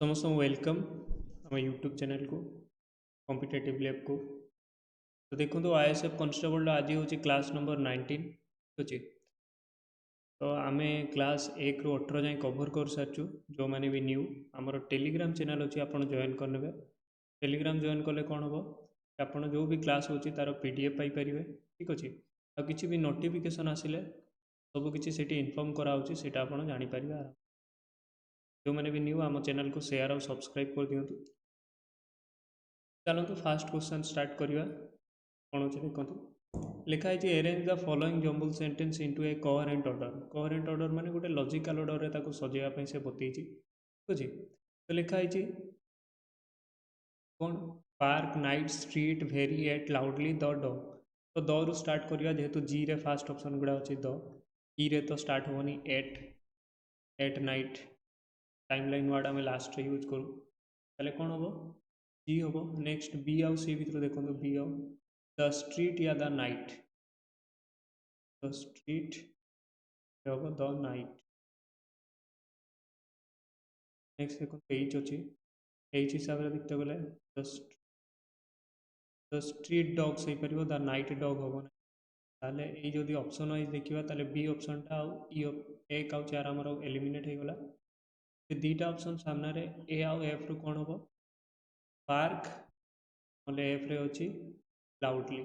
समस्त वेलकम आम YouTube channel को कॉम्पिटेटिव लैब को। तो देखो आईएसएफ कांस्टेबल आज हूँ क्लास नंबर 19 ठीक अच्छे। तो आम क्लास 1 ରୁ 18 जाए कवर कर सारी जो मैंने भी न्यू आमर टेलीग्राम चैनल अच्छी आप जॉइन करने। टेलीग्राम जॉइन कले कौन हम आप जो भी क्लास हो तार पीडीएफ पाइपर ठीक अच्छे। आ कि भी नोटिफिकेशन आसिले सबकि से इनफॉर्म कराऊँगी से जापर जो मैंने भी न्यू आम चैनल को शेयर और सब्सक्राइब कर दिंतु। चलते फास्ट क्वेश्चन स्टार्ट करवा कौन अच्छे देखो लिखाई arrange the following jumble sentence into a coherent order. Coherent order माने गोटे लॉजिकल ऑर्डर में सजाइवाई से बतई बुझे। तो लिखाई कौन park night street very at loudly the dog. तो द रु स्टार्ट करवा जेहेतु जी रे फास्ट ऑप्शन गुड़ा अच्छे द ई रे तो स्टार्ट होनी at night time line ward आम लास्ट यूज करूँ ताले कौन हम जी हम। नेक्स्ट बी आउ सी भितर देखो बी आउ द स्ट्रीट या द नाइट द स्ट्रीट हम द नाइट। नेक्स्ट देखो एच अच्छी एच हिसाब से देखते गले द स्ट्रीट डॉग्स हो पार द नाइट डॉग हम ना ताले ये जदि ऑप्शन वाइज देखा ताले बी ऑप्शनटा एक आउ चार आमर एलिमिनेट हो गला। दुईटा ऑप्शन सामने ए आउ एफ रु कौन हम पार्क एफ रे अच्छी loudly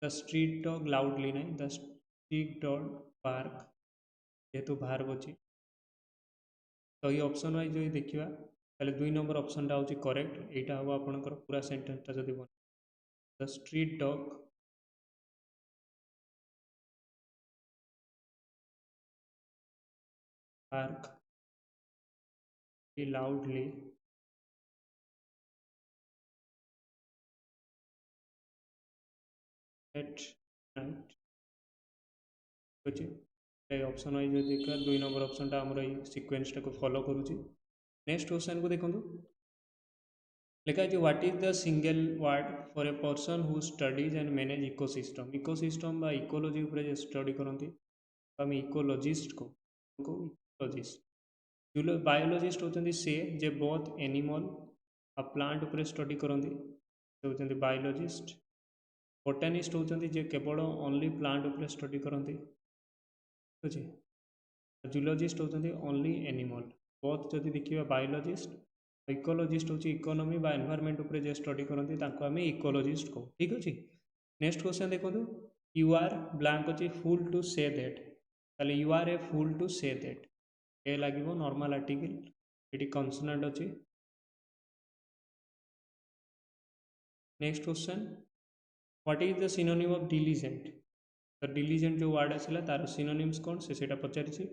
the street dog loudly ना द स्ट्रीट डॉग पार्क जेहेतु भार्ब अच्छी। तो ये ऑप्शन वाइज जो देखा ताले 2 नंबर ऑप्शनटा हूँ करेक्ट यहाँ हम आपंकर पूरा सेंटेंसटा जब बन the street dog park loudly at night अच्छे। ऑप्शन वाइज देखा 2 नंबर ऑप्शनटा आमर ये सिक्वेन्सटा को फॉलो करुँची। नेक्स्ट क्वेश्चन को देखो लिखा है what is the single word for a person who studies and manage ecosystem. Ecosystem बा इकोलॉजी उपरे स्टडी करती आम इकोलॉजिस्ट को इकोलॉजिस्ट। बायोलॉजिस्ट होती से जे बोथ एनिमल आ प्लांट उपरे स्टडी करती होती बायोलॉजिस्ट। बोटानिस्ट होती जे केवल ओनली प्लांट उपरे स्टडी करती बुझे। जूलॉजिस्ट होती ओनली एनिमल। बोथ जदि देखिए बायोलॉजिस्ट इकोलॉजिस्ट होची इकोनॉमी बा एनवायरनमेंट उपरे जे स्टडी करती आम इकोलॉजिस्ट को ठीक अच्छे। नेक्स्ट क्वेश्चन देखो यू आर ब्लैंक अच्छी फुल टू से दैट ताले you are a fool to say that a लगे नॉर्मल आर्टिकल ये कन्सोनेंट अच्छी। Next question what is the synonym of diligent. तो डिलीजेंट जो वर्ड आसला तार सिनोनिम्स कौन से पचारि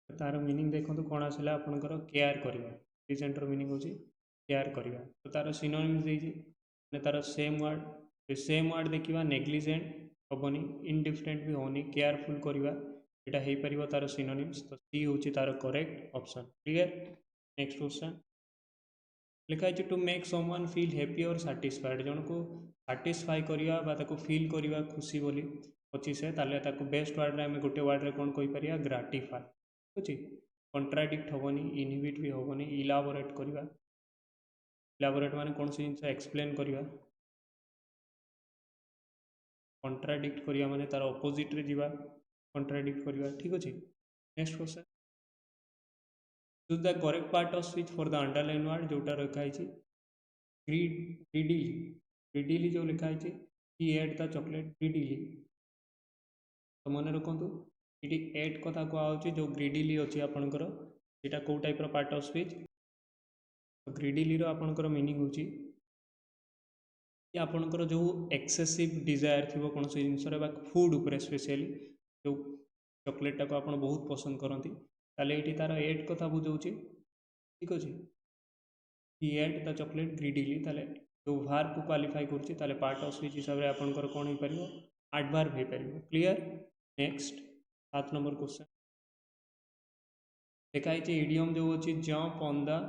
तार मीनिंग देखो कौन आसला आपंकर केयर करवा। डिलीजेंटर मीनिंग हो केयर करवा तो तार सिनोनिम्स देती तार सेम वर्ड देखा नेग्लिजेंट हेनी इनडिफरेंट भी होनी केयरफुल करवा यहाँ हो पार तार सिनोनिम्स। तो सी हूँ तार correct option clear. Next question लिखा है to make someone feel happy और सैटिस्फाइड जन को सैटिस्फाई करवा फील करवा खुशी बोली अच्छी से बेस्ट वर्ड आम गोटे वर्ड कौन कहीपर ग्राटिफाई अच्छे। कंट्राडिक्ट हेनी इनहिबिट भी हेनी इलाबोरेट करवा इलाबोरेट माने कौन सी जिन एक्सप्लेन करवा कंट्राडिक्ट करवा माने तार अपोजिट रे जीवा कंट्राडिक्ट करवा ठीक अच्छे। Next question choose the correct part of speech for the underline word जोटा रखाई ग्रीडीली ग्रीडीली जो लिखाई ही एट द चॉकलेट ग्रीडीली। तो मन रखु ये एट कथा कहुच्छी जो ग्रीडीली अच्छी आपंकर यहाँ कौ type part of speech. Greedily आपंकर मीनिंग हूँ आपंकर जो एक्सेसिव डिजायर थी कौन से जिन फूड उपरे स्पेशली जो चॉकलेटा को आप बहुत पसंद करती ये तार एट कथा बुझाऊँ ठीक अच्छे। ही एट द चॉकलेट ग्रीडीली जो भार को क्वालिफाई करुँचे पार्ट ऑफ स्पीच हिसाब से आपंकर कौन हो पार एडवर्ब हो पार क्लियर। नेक्स्ट 7 नंबर क्वेश्चन लिखाई इडियम जो अच्छी jump on the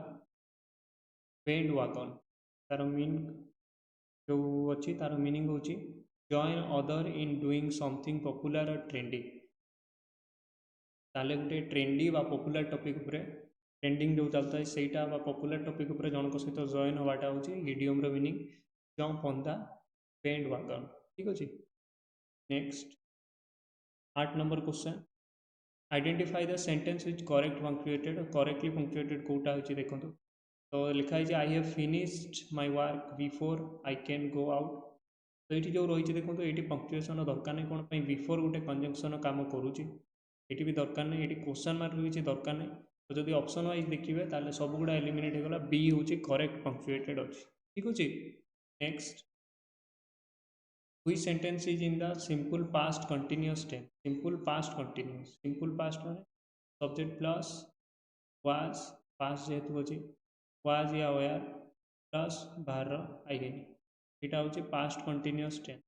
band wagon तार मीन जो अच्छी तार मीनिंग हूँ join other in doing something popular और ट्रेंडी ताले गोटे ट्रेंडी बा पॉपुलर टॉपिक उपरे ट्रेंडिंग जो चलता है सहीटा पॉपुलर टॉपिक उपर जनक सहित जॉइन हवाटा हूँ idiom meaning jump on the bandwagon. ठीक अच्छे। Next 8 number question identify the sentence which correctly punctuated कोटा होची देखो तो लिखाई है I have finished my work before I can go out. तो ये जो रही देखो ये पंक्चुएसन दरकार नहीं कौन पर बिफोर गोटे कंजंक्शन काम करुच्ची ये भी दरकार नहीं ये क्वेश्चन मार्क भी किसी दरकार नहीं। तो जब ऑप्शन वाइज देखिए ताले सब गुड़ा एलिमिनेट होगा बी हूँ करेक्ट पंक्चुएटेड अच्छी। ठीक अच्छे। Next which sentence is in the simple past continuous tense. Simple past continuous simple past माने सब्जेक्ट प्लस वाज पास्ट जेहेतु अच्छे वाज या वेयर प्लस बाहर आईएनई यहाँ हूँ past continuous tense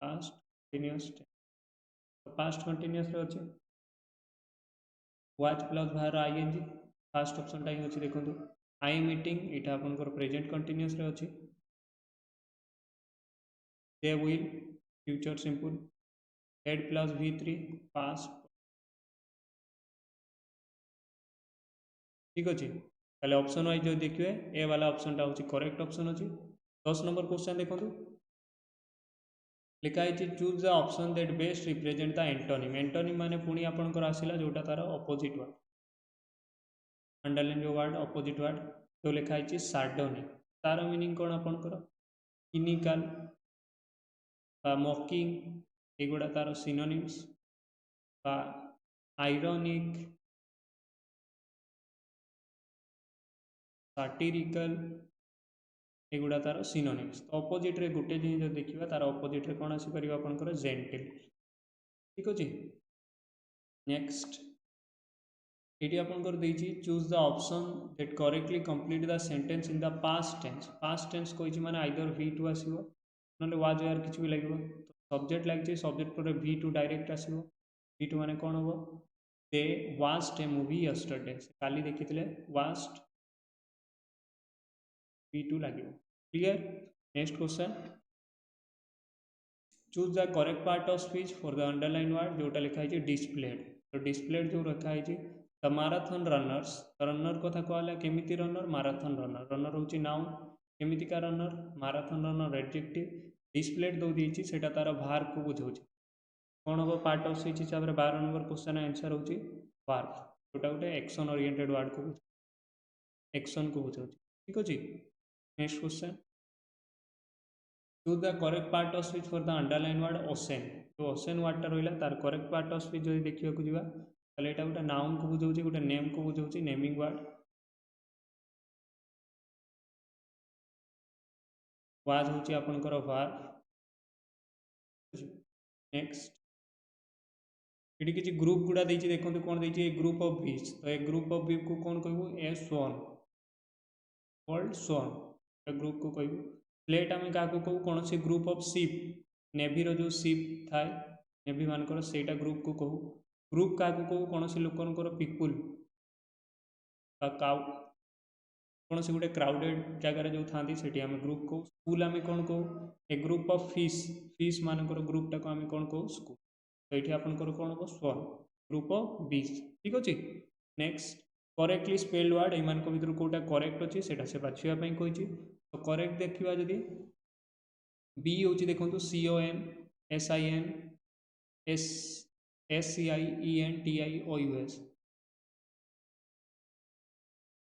past continuous tense. तो पास्ट कंटिन्यूअस अच्छे was plus बाहर आईएनजी फास्ट ऑप्शन टाइम अच्छे देखो आई एम ईटिंग यहाँ आपंकर प्रेजेंट कंटिन्यूअस अच्छे they will future simple head plus V3 past. ठीक अच्छे। ताले ऑप्शन वाइज जो देखिए ए वाला ऑप्शन टा हूँ करेक्ट ऑप्शन अच्छे। 10 नंबर क्वेश्चन देखो लिखाई choose the option that best represent the antonym. Antonym माने पुणी आपंकर आसला जोटा तार अपोजिट वर्ड अंडरलाइन जो वर्ड अपोजिट वर्ड तो लिखाई सार्डोनिक तार मीनिंग कौन आपंकर इनिकाल मॉकिंग एगुड़ा तार सिनोनिम्स आयरनिक साटिरिकल एगुड़ा तार सिनोनिम्स। तो अपोजिट रे गोटे जिन देखा तार अपोजिट रे कौन आसीपर आपंकर जेंटिल। ठीक अच्छे। नेक्स्ट ये आपंकर देती choose the option that correctly complete the sentence in the past tense. Past tense कही माने आइदर V2 आसो ना वाज यार किसी भी लगे तो सब्जेक्ट लगे सब्जेक्ट पर V2 डायरेक्ट आसो V2 माने कौन हम दे वास्ट ए मूवी यस्टरडे काली देखी वास्ट V2 लगे। Clear. Next question choose the correct part of speech for the underline word जोटा लिखाई डिस्प्लेड। तो डिस्प्लेड जो रखाई द माराथन रनर्स रनर कथा कहला केमिति रनर माराथन रनर रनर हूँ नाउन केमितिका runner marathon runner adjective displayed दो देती से तार भार को बुझाऊँ कौन हम पार्ट ऑफ स्पीच हिसाब से 12 नंबर क्वेश्चन आंसर हूँ वर्ब जोटा गोटे एक्शन ओरिएंटेड वर्ड को एक्शन को बुझाऊँ। ठीक अच्छे। Next question choose the correct part of speech for the underline word ocean. जो ओसेन वर्डटा रहा तार करेक्ट पार्ट ऑफ स्पीच जो देखा जावा ताले एटा गोटे नाउन को बुझाऊँ गोटे नेम को बुझाऊँ नेमिंग वर्ड वाज हूँ आपंकर वर्ब। नेक्स्ट ये किसी ग्रुप गुड़ा देखो कौन देखिए ग्रुप ऑफ बीच तो ए ग्रुप ऑफ बीच को कौन कहूँ ए स्वॉन वर्ल्ड स्वॉन ग्रुप को कहूँ प्लेट आम क्या कहूँ कौन से ग्रुप ऑफ शिप नेवी रो जो शिप थाए नेवी मानकर सेटा ग्रुप को कहूँ ग्रुप क्या कहूँ कौन से लोकर पीपुल काउ कौन से गोटे क्राउडेड जगार जो था आम ग्रुप को स्कूल आम कौन कहूँ ए ग्रुप ऑफ फिश फिश मानकर ग्रुपटा को आम कौन कहूँ स्कूल। तो ये आपंकर कौन हम स्वॉन ग्रुप ऑफ बीच। ठीक अच्छे। Next correctly spelled word in भर कौटा करेक्ट अच्छे से बाछापी कही तो करेक्ट देखा जदि बी हूँ देखो CON SIN SCIENTIOUS।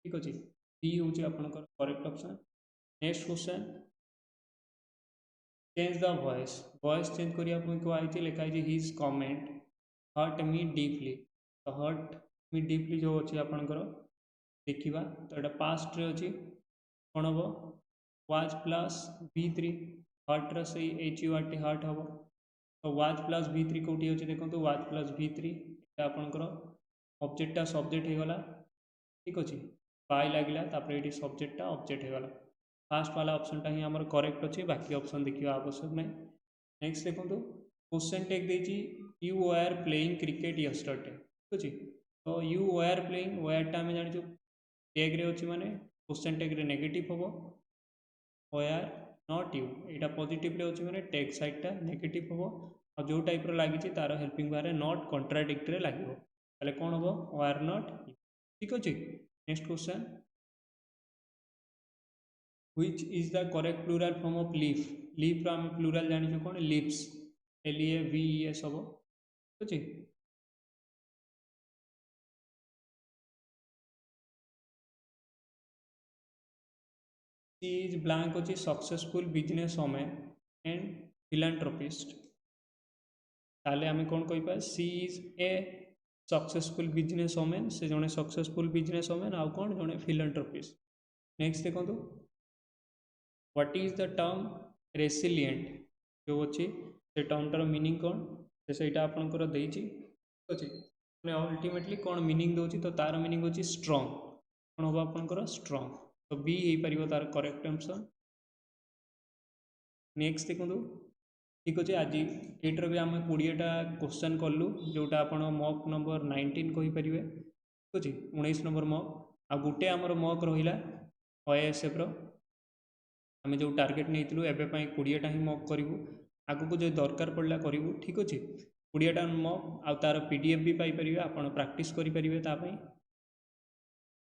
ठीक अच्छे बी हूँ आपंकर correct option. Next question change the voice voice change करने कहई लिखाई his comment hurt me deeply. तो हर्ट मी डीपली जो अच्छे आपंकर देखा तो यहाँ पास्ट रे अच्छी कौन हम वाज प्लस V3 हर्ट्र से HURT हर्ट हम तो वाज प्लस V3 कौटी अच्छे देखो वाज प्लस V3 आपंकर ऑब्जेक्टा सब्जेक्ट होगला। ठीक अच्छे बाय लगे ये सब्जेक्टा ऑब्जेक्ट होगला फास्ट वाला ऑप्शन ही आम करेक्ट अच्छे बाकी ऑप्शन देखा आवश्यक नहीं। नेक्स्ट देखो क्वेश्चन टेक देती you are playing cricket yesterday. ठीक अच्छे तो यू आर प्लेइंग वायरटा आम जानी टैग रे अच्छी माने क्वेश्चन टैग रे नेगेटिव हम वायर नॉट यू यहाँ पॉजिटिव अच्छे मैंने टैग साइडटा नेगेटिव हम और जो टाइप लगी तार हेल्पिंग बारे नॉट कंट्राडिक्ट लगे कौन हम वायर नॉट यू। ठीक अच्छे। Next question, which is the correct plural form of leaf. Leaf आम प्लूराल जानी कौन, लिप्स, LEAVES हम अच्छे। सी इज ब्लैंक अच्छे successful business women and philanthropist. ताले आम कौन कह, she is a successful business women, से जड़े सक्सेसफुल बिजनेस वुमेन, आउ कौन जड़े फिलांथ्रोपिस्ट। नेक्स्ट देखो, what is the term resilient जो अच्छी से टर्मटार मीनिंग कौन, से आपंकर देती अच्छे मैंने अल्टीमेटली कौन मीनिंग दूसरी, तो तार मीनिंग होची स्ट्रॉन्ग, कौन हम आपंकर स्ट्रॉन्ग, तो बी हो पार तार करेक्ट आंसर। नेक्स्ट देखो, ठीक अच्छे आज एटर भी आम 20टा क्वेश्चन कलु जोटा आप मक नंबर 19 कहींपर, ठीक अच्छे 19 नंबर मक, आ गोटे आमर मक रहा OASF आम जो टार्गेट नहीं एवं 20टा ही मक करूँ, आगू को जो दरकार पड़ा करूँ, ठीक अच्छे 20टा मक आ तार PDF भी पाइपर, आप प्राक्ट करेंगे तापाई।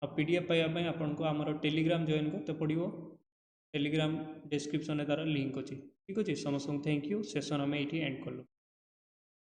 और PDF पाइबापी आपको आमर टेलीग्राम जॉइन करते पड़ो, टेलीग्राम डिस्क्रिप्शन में तार लिंक अच्छी, ठीक अच्छे। समस्त थैंक यू, सेशन आम ये एंड कलु।